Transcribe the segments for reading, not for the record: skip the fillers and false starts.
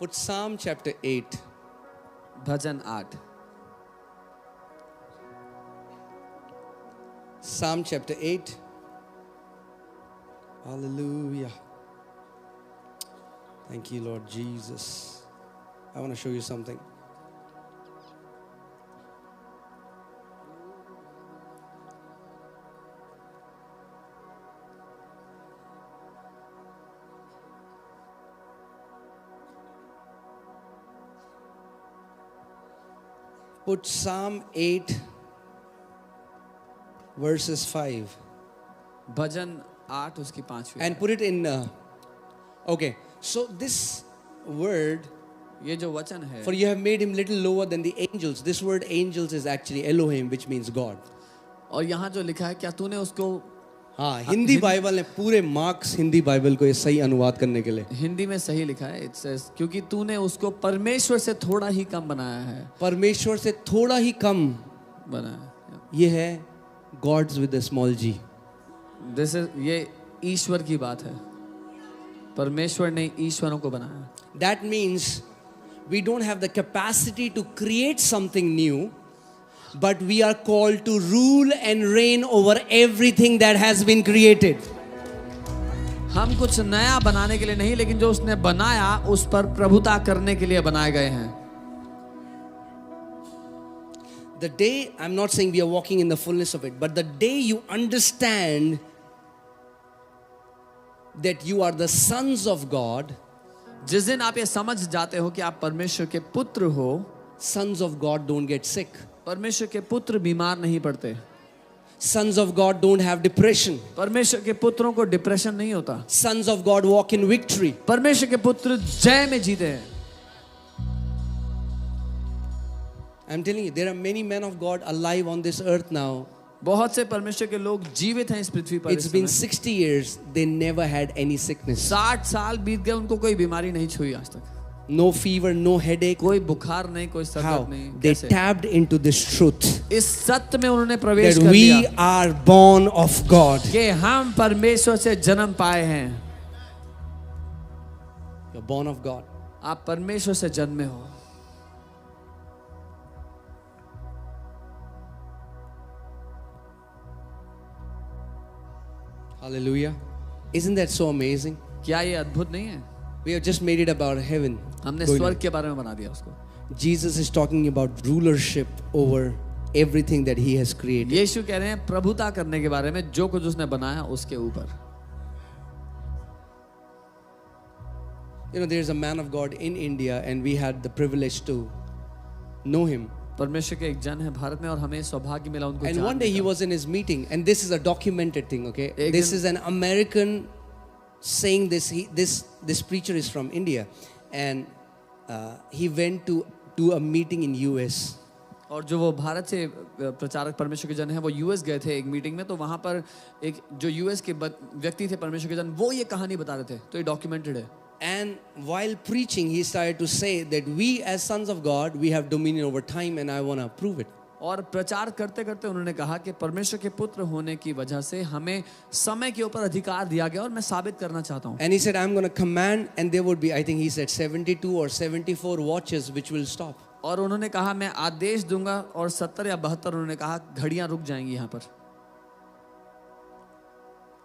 Put Psalm chapter 8. Bhajan 8 Psalm chapter 8. Hallelujah. Thank you, Lord Jesus. I want to show you something. Put Psalm 8 verses 5 भजन 8 उसकी 5वीं and put it in okay, so this word, ये जो वचन है for you have made him little lower than the angels. This word angels is actually Elohim, which means God. और यहाँ जो लिखा है क्या तूने उसको हाँ, हिंदी बाइबल ने पूरे मार्क्स हिंदी बाइबल को ये सही अनुवाद करने के लिए हिंदी में सही लिखा है इट सेज क्योंकि तूने उसको परमेश्वर से थोड़ा ही कम बनाया है परमेश्वर से थोड़ा ही कम बनाया ये है gods with a small G this is ये ईश्वर की बात है परमेश्वर ने ईश्वरों को बनाया that means we don't have the capacity to create something new but we are called to rule and reign over everything that has been created. हम कुछ नया बनाने के लिए नहीं लेकिन जो उसने बनाया उस पर प्रभुता करने के लिए बनाए गए हैं. The day, I'm not saying we are walking in the fullness of it, but the day you understand that you are the sons of God, जिस दिन आप ये समझ जाते हो कि आप परमेश्वर के पुत्र हो, sons of God don't get sick. परमेश्वर के पुत्र बीमार नहीं पड़ते. Sons of God don't have depression. परमेश्वर के पुत्रों को डिप्रेशन नहीं होता. Sons of God walk in victory. परमेश्वर के पुत्र जय में जीते हैं. I'm telling you, there are many men of God alive on this earth now. बहुत से परमेश्वर के लोग जीवित हैं इस पृथ्वी पर. It's been 60 years, they never had any sickness. 60 साल बीत गए उनको कोई बीमारी नहीं छुई आज तक. No fever, no headache. कोई बुखार नहीं, कोई सर How? दर्द नहीं. They कैसे? tapped into this truth इस सत्य में उन्होंने प्रवेश that कर we लिया are born of God. कि हम परमेश्वर से जन्म पाए हैं. You're born of God. आप परमेश्वर से जन्मे हो. Hallelujah. Isn't that so amazing? क्या ये अद्भुत नहीं है? We have just made it about heaven. हमने Going स्वर्ग on. के बारे में बना दिया उसको. Jesus is talking about rulership over everything that he has created. यीशु कह रहे हैं प्रभुता करने के बारे में जो कुछ उसने बनाया उसके ऊपर. You know, there's a man of God in India and we had the privilege to know him. परमेश्वर के एक जन है भारत में और हमें सौभाग्य मिला उनको And one day he was in his meeting, and this is a documented thing, okay? एक This दिन- is an American saying this. This preacher is from India, and he went to do a meeting in US. और जो वो भारत से प्रचारक परमेश्वर के जन है वो यूएस गए थे एक मीटिंग में तो वहां पर एक जो यूएस के व्यक्ति थे परमेश्वर के जन वो ये कहानी बता रहे थे तो ये डॉक्यूमेंटेड है. And while preaching, he started to say that we as sons of God, we have dominion over time, and I want to prove it. और प्रचार करते करते उन्होंने कहा कि परमेश्वर के पुत्र होने की वजह से हमें समय के ऊपर अधिकार दिया गया और मैं साबित करना चाहता हूँ. And he said, I'm going to command, and there would be, I think he said 72 or 74 watches which will stop. और उन्होंने कहा मैं आदेश दूंगा और 70 या 72 उन्होंने कहा घड़ियां रुक जाएंगी यहाँ पर.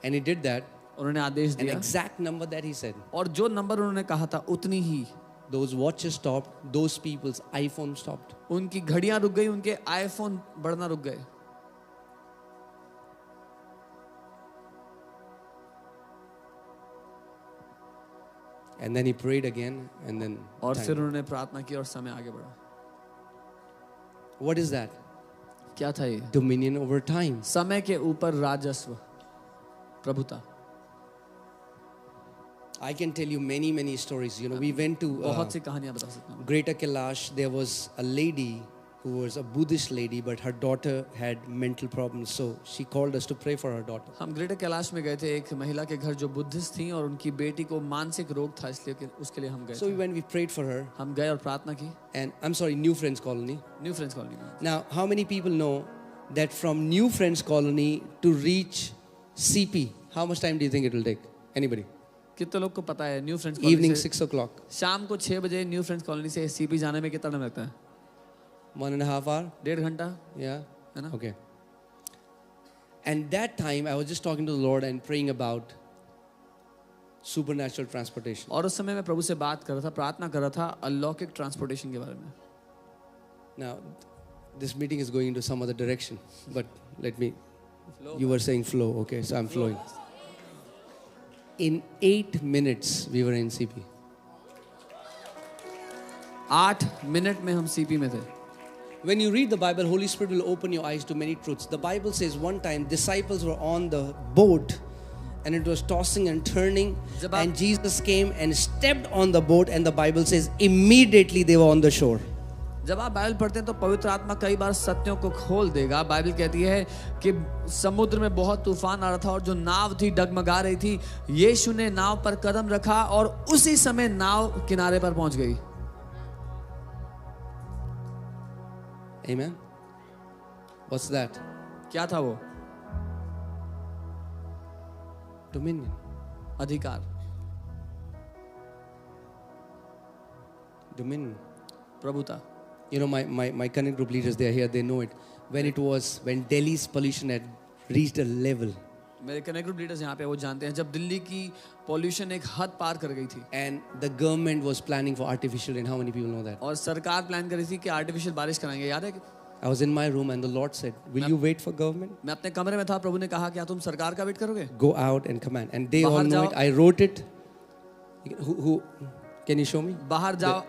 And he did that. उन्होंने आदेश An दिया exact number that he said. और जो नंबर उन्होंने कहा था उतनी ही Those watches stopped. Those people's iPhone stopped. उनकी घड़ियां रुक गई उनके आईफोन बढ़ना रुक गए. And then he prayed again, and then. और time. फिर उन्होंने प्रार्थना की और समय आगे बढ़ा. What is that? क्या था ये? Dominion over time. समय के ऊपर राजस्व प्रभुता. I can tell you many stories. You know, we went to बहुत सी कहानियां बता सकता हूँ. Greater Kailash. There was a lady who was a Buddhist lady, but her daughter had mental problems. So she called us to pray for her daughter. हम greater Kailash में गए थे एक महिला के घर जो बुद्धिस्ट थी और उनकी बेटी को मानसिक रोग था इसलिए कि उसके लिए हम गए So we थे. went, we prayed for her. हम गए और प्रार्थना की. And I'm sorry, New Friends Colony. New friends colony में. Now, how many people know that from New Friends Colony to reach CP, how much time do you think it will take? Anybody? कितने लोग को पता है new friends Evening colony से 6 o'clock. शाम को 6 बजे न्यू फ्रेंड्स कॉलोनी से सीपी जाने में कितना टाइम लगता है? 1.5 hour. 1.5 घंटा Yeah. है ना? Okay. And that time I was just talking to the Lord and praying about supernatural transportation. और उस समय मैं प्रभु से बात कर रहा था, प्रार्थना कर रहा था अलौकिक ट्रांसपोर्टेशन के बारे में. Now, this meeting is going into some other direction, but let me. You were saying flow, okay? So I'm flowing. In 8 minutes, we were in CP. 8 minute में हम सीपी में थे. When you read the Bible, Holy Spirit will open your eyes to many truths. The Bible says one time disciples were on the boat and it was tossing and turning, and Jesus came and stepped on the boat, and the Bible says immediately they were on the shore. जब आप Bible पढ़ते हैं तो पवित्र आत्मा कई बार सत्यों को खोल देगा. बाइबल कहती है कि समुद्र में बहुत तूफान आ रहा था और जो नाव थी डगमगा रही थी. यीशु ने नाव पर कदम रखा और उसी समय नाव किनारे पर पहुंच गई. Amen. What's that? क्या था वो? Dominion. अधिकार. Dominion. प्रभुता. You know, my connect group leaders, they are here, they know it. When Delhi's pollution had reached a level, मेरे कनेक्ट ग्रुप लीडर्स यहाँ पे वो जानते हैं जब दिल्ली की पॉल्यूशन एक हद पार कर गई थी. and the government was planning for artificial rain. How many people know that? और सरकार प्लान कर रही थी कि आर्टिफिशियल बारिश कराएंगे. याद है कि I was in my room and the Lord said, will you wait for government? मैं अपने कमरे में था, प्रभु ने कहा क्या तुम सरकार का वेट करोगे? Go out and command. And they all बाहर know जाओ. it. I wrote it. Who can you show me? बाहर जाओ,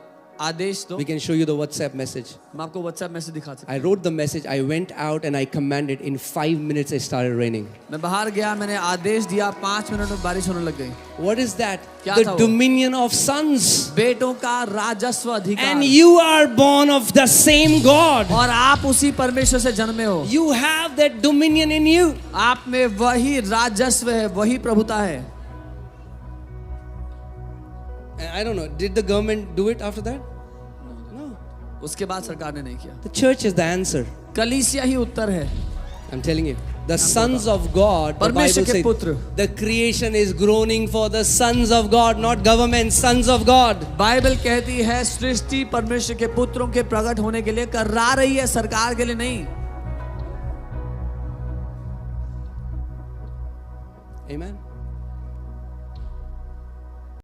आदेश दो. We can show you the WhatsApp message. मैं आपको व्हाट्सएप मैसेज दिखा सकता I wrote the message. I went out and I commanded. In 5 minutes, it started raining. हूँ. मैं बाहर गया, मैंने आदेश दिया, 5 मिनट में बारिश होने लग गई. What is that? क्या The था वो? dominion of sons. बेटों का राजस्व अधिकार. And you are born of the same God. और आप उसी परमेश्वर से जन्मे हो. You have that dominion in you. आप में वही राजस्व है, वही प्रभुता है. And I don't know. Did the government do it after that? No. उसके बाद सरकार ने नहीं किया. The church is the answer. कलीसिया ही उत्तर है. I'm telling you. The sons of God, the Bible परमेश्वर के says, पुत्र. the creation is groaning for the sons of God, not government, sons of God. Bible कहती है सृष्टि परमेश्वर के पुत्रों के प्रकट होने के लिए कर्रा रही है, सरकार के लिए नहीं. Amen.